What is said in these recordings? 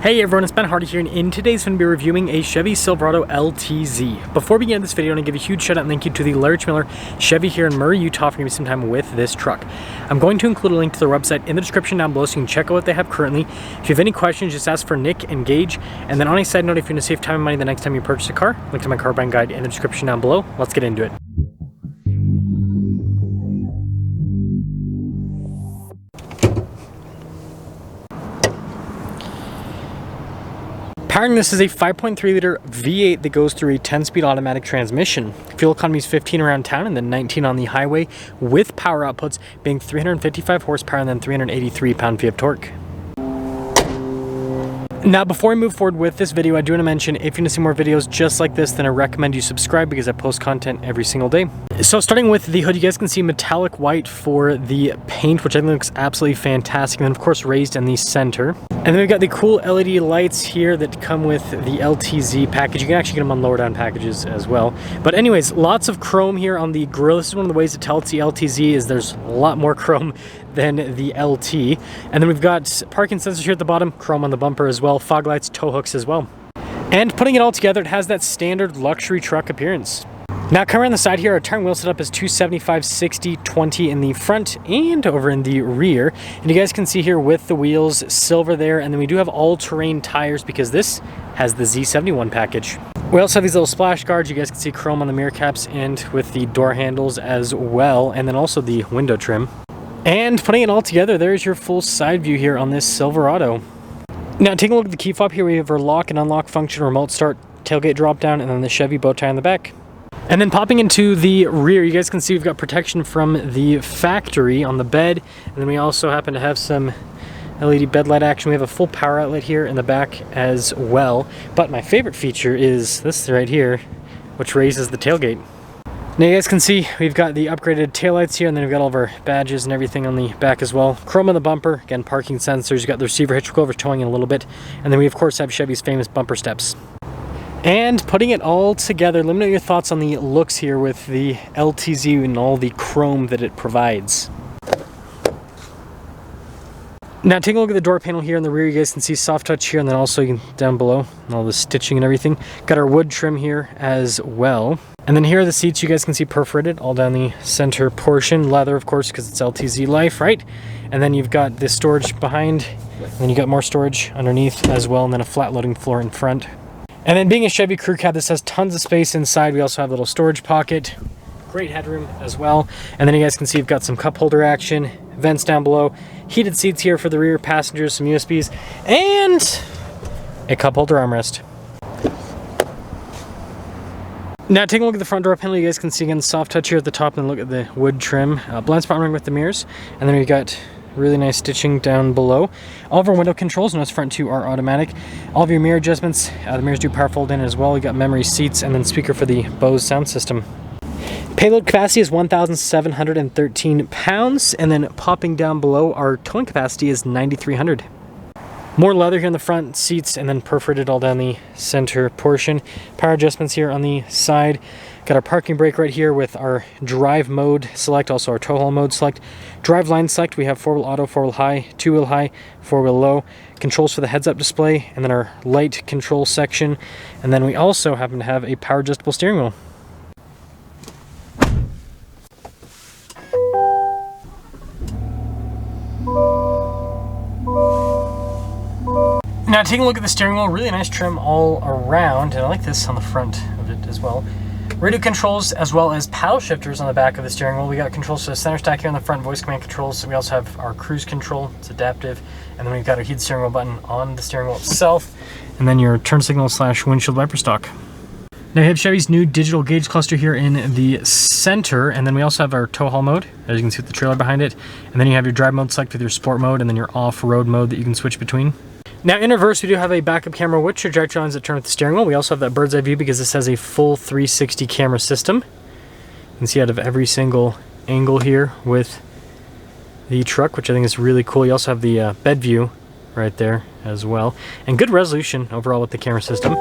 Hey everyone, it's Ben Hardy here, and in today's going to be reviewing a Chevy Silverado LTZ. Before we begin this video, I want to give a huge shout out and thank you to the Larry Miller Chevy here in Murray, Utah for giving me some time with this truck. I'm going to include a link to their website in the description down below so you can check out what they have currently. If you have any questions, just ask for Nick and Gage. And then on a side note, if you want to save time and money the next time you purchase a car, link to my car buying guide in the description down below. Let's get into it. Powering this is a 5.3 liter V8 that goes through a 10-speed automatic transmission. Fuel economy is 15 around town and then 19 on the highway, with power outputs being 355 horsepower and then 383 pound-feet of torque. Now, before I move forward with this video, I do want to mention if you want to see more videos just like this, then I recommend you subscribe because I post content every single day. So starting with the hood, you guys can see metallic white for the paint, which I think looks absolutely fantastic. And then of course raised in the center. And then we've got the cool LED lights here that come with the LTZ package. You can actually get them on lower down packages as well. But anyways, lots of chrome here on the grille. This is one of the ways to tell it's the LTZ is there's a lot more chrome than the LT. And then we've got parking sensors here at the bottom, chrome on the bumper as well, fog lights, tow hooks as well. And putting it all together, it has that standard luxury truck appearance. Now coming around the side here, our tire and wheel setup is 275, 60, 20 in the front and over in the rear. And you guys can see here with the wheels, silver there, and then we do have all-terrain tires because this has the Z71 package. We also have these little splash guards. You guys can see chrome on the mirror caps and with the door handles as well, and then also the window trim. And putting it all together, there's your full side view here on this Silverado. Now taking a look at the key fob here, we have our lock and unlock function, remote start, tailgate drop down, and then the Chevy bow tie on the back. And then popping into the rear, you guys can see we've got protection from the factory on the bed. And then we also happen to have some LED bed light action. We have a full power outlet here in the back as well. But my favorite feature is this right here, which raises the tailgate. Now you guys can see we've got the upgraded taillights here, and then we've got all of our badges and everything on the back as well. Chrome on the bumper, again parking sensors, you've got the receiver hitch, we'll go over towing in a little bit. And then we of course have Chevy's famous bumper steps. And putting it all together, let me know your thoughts on the looks here with the LTZ and all the chrome that it provides. Now taking a look at the door panel here in the rear, you guys can see soft touch here, and then also down below, and all the stitching and everything. Got our wood trim here as well. And then here are the seats, you guys can see perforated all down the center portion. Leather, of course, because it's LTZ life, right? And then you've got the storage behind, and then you got more storage underneath as well, and then a flat loading floor in front. And then being a Chevy crew cab, this has tons of space inside. We also have a little storage pocket, great headroom as well. And then you guys can see you've got some cup holder action, vents down below, heated seats here for the rear passengers, some USBs, and a cup holder armrest. Now taking a look at the front door panel, you guys can see again the soft touch here at the top, and look at the wood trim, blind spot ring with the mirrors, and then we've got really nice stitching down below. All of our window controls, notice front two are automatic. All of your mirror adjustments, the mirrors do power fold in as well. You got memory seats and then speaker for the Bose sound system. Payload capacity is 1,713 pounds, and then popping down below, our towing capacity is 9,300. More leather here in the front seats, and then perforated all down the center portion. Power adjustments here on the side. Got our parking brake right here with our drive mode select, also our tow haul mode select. Drive line select, we have 4-wheel auto, 4-wheel high, 2-wheel high, 4-wheel low. Controls for the heads-up display, and then our light control section. And then we also happen to have a power adjustable steering wheel. Now taking a look at the steering wheel, really nice trim all around, and I like this on the front of it as well. Radio controls as well as paddle shifters on the back of the steering wheel. We got controls for the center stack here on the front, voice command controls. We also have our cruise control, it's adaptive, and then we've got our heated steering wheel button on the steering wheel itself, and then your turn signal / windshield wiper stock. Now we have Chevy's new digital gauge cluster here in the center, and then we also have our tow haul mode, as you can see with the trailer behind it, and then you have your drive mode select with your sport mode, and then your off-road mode that you can switch between. Now in reverse, we do have a backup camera with trajectory lines that turn with the steering wheel. We also have that bird's eye view because this has a full 360 camera system. You can see out of every single angle here with the truck, which I think is really cool. You also have the bed view right there as well, and good resolution overall with the camera system.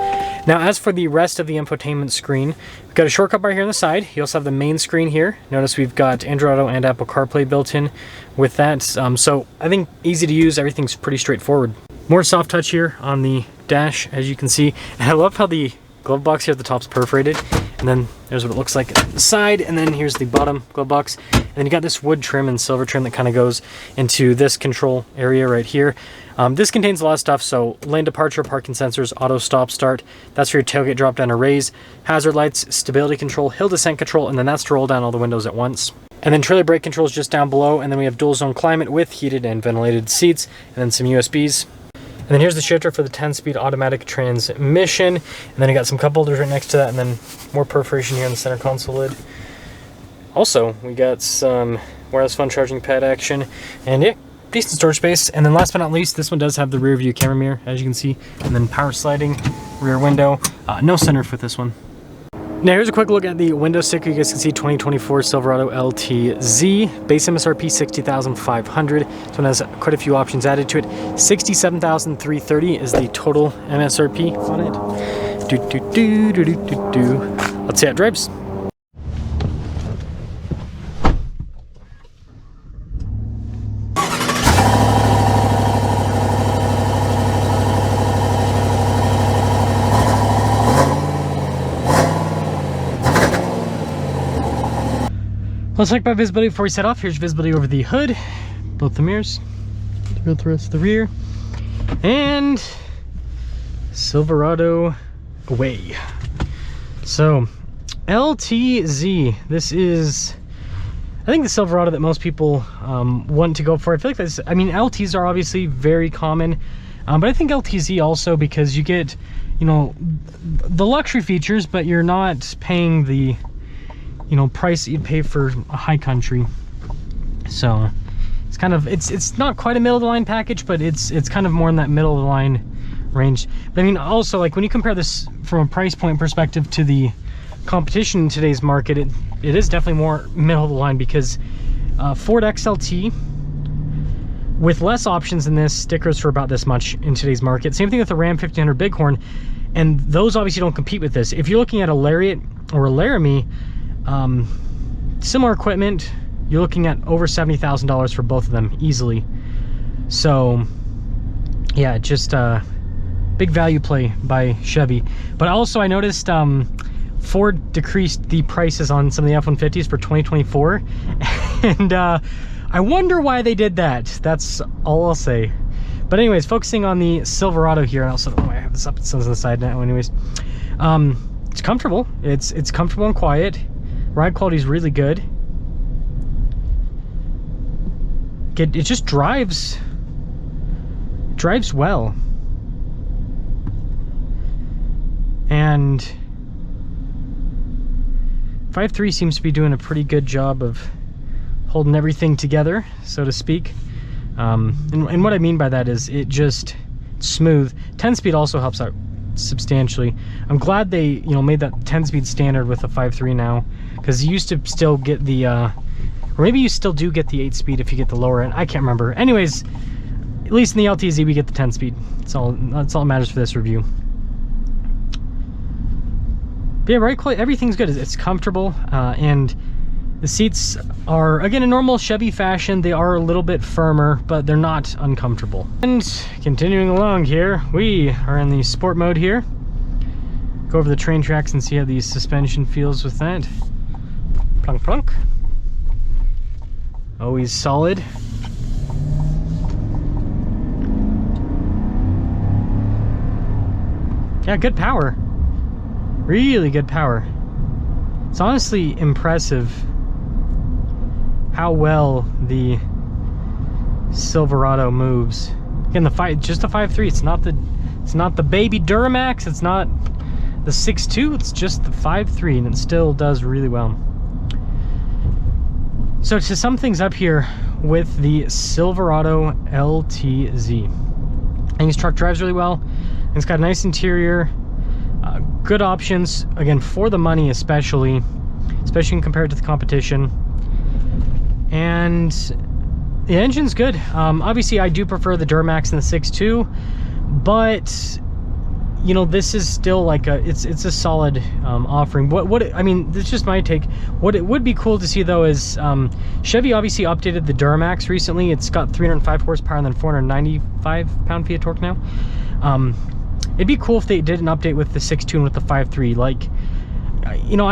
Now as for the rest of the infotainment screen, we've got a shortcut bar here on the side. You also have the main screen here. Notice we've got Android Auto and Apple CarPlay built in with that, so I think easy to use. Everything's pretty straightforward. More soft touch here on the dash, as you can see. And I love how the glove box here at the top's perforated. And then there's what it looks like at the side. And then here's the bottom glove box. And then you got this wood trim and silver trim that kind of goes into this control area right here. This contains a lot of stuff. So lane departure, parking sensors, auto stop start. That's for your tailgate drop down or raise. Hazard lights, stability control, hill descent control, and then that's to roll down all the windows at once. And then trailer brake controls just down below. And then we have dual zone climate with heated and ventilated seats. And then some USBs. And then here's the shifter for the 10-speed automatic transmission. And then you got some cup holders right next to that, and then more perforation here on the center console lid. Also, we got some wireless phone charging pad action, and yeah, decent storage space. And then last but not least, this one does have the rear view camera mirror, as you can see, and then power sliding rear window. No sunroof with this one. Now here's a quick look at the window sticker. You guys can see 2024 Silverado LTZ. Base MSRP 60,500. This one has quite a few options added to it. 67,330 is the total MSRP on it. Let's see how it drives. Let's check by visibility before we set off. Here's visibility over the hood, both the mirrors, the rest of the rear, and Silverado away. So LTZ, this is, I think, the Silverado that most people want to go for. I feel like that's, I mean, LTs are obviously very common, but I think LTZ also, because you get, you know, the luxury features, but you're not paying the, you know, price that you'd pay for a high country. So it's kind of, it's not quite a middle of the line package, but it's kind of more in that middle of the line range. But I mean, also, like, when you compare this from a price point perspective to the competition in today's market, it is definitely more middle of the line, because Ford XLT with less options than this, stickers for about this much in today's market. Same thing with the Ram 1500 Bighorn, and those obviously don't compete with this. If you're looking at a Lariat or a Laramie, similar equipment, you're looking at over $70,000 for both of them easily. So yeah, just big value play by Chevy. But also I noticed Ford decreased the prices on some of the F-150s for 2024 and I wonder why they did that. That's all I'll say. But anyways, focusing on the Silverado here, and also, oh, I have this up, it's on the side now. Anyways, it's comfortable. It's comfortable and quiet. Ride quality is really good. It just drives well. And 5.3 seems to be doing a pretty good job of holding everything together, so to speak. And what I mean by that is it's smooth. 10-speed also helps out substantially. I'm glad they, you know, made that 10-speed standard with a 5.3 now, because you used to still get the or maybe you still do get the 8-speed if you get the lower end. I can't remember. Anyways, at least in the LTZ we get the 10-speed. That's all that matters for this review. But yeah, right, quality, everything's good. It's comfortable, and the seats are, again, in normal Chevy fashion, they are a little bit firmer, but they're not uncomfortable. And continuing along here, we are in the sport mode here. Go over the train tracks and see how the suspension feels with that. Plunk plunk. Always solid. Yeah, good power. Really good power. It's honestly impressive how well the Silverado moves. Again, just the 5.3. It's not the baby Duramax. It's not the 6.2. It's just the 5.3, and it still does really well. So to sum things up here with the Silverado LTZ, I think this truck drives really well. And it's got a nice interior, good options. Again, for the money, especially compared to the competition. And the engine's good. Obviously I do prefer the Duramax and the 6.2, but you know, this is still like it's a solid offering. I mean, this is just my take. What it would be cool to see though is Chevy obviously updated the Duramax recently. It's got 305 horsepower and then 495 pound-feet of torque now. It'd be cool if they did an update with the 6.2 and with the 5.3. Like, you know,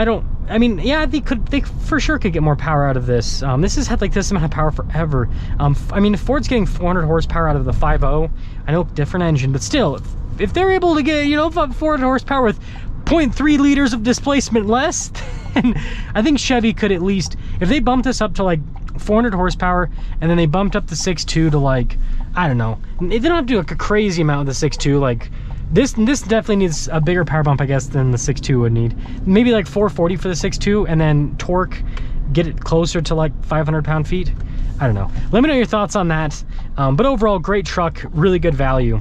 I mean, yeah, they for sure could get more power out of this. This has had like this amount of power forever. I mean, if Ford's getting 400 horsepower out of the 5.0, I know different engine, but still, if they're able to get, you know, 400 horsepower with 0.3 liters of displacement less, then I think Chevy could at least, if they bumped this up to like 400 horsepower and then they bumped up the 6.2 to like, I don't know, they don't have to do like a crazy amount with the 6.2. Like this definitely needs a bigger power bump, I guess, than the 6.2 would need. Maybe like 440 for the 6.2, and then torque, get it closer to like 500 pound-feet. I don't know. Let me know your thoughts on that. But overall, great truck, really good value.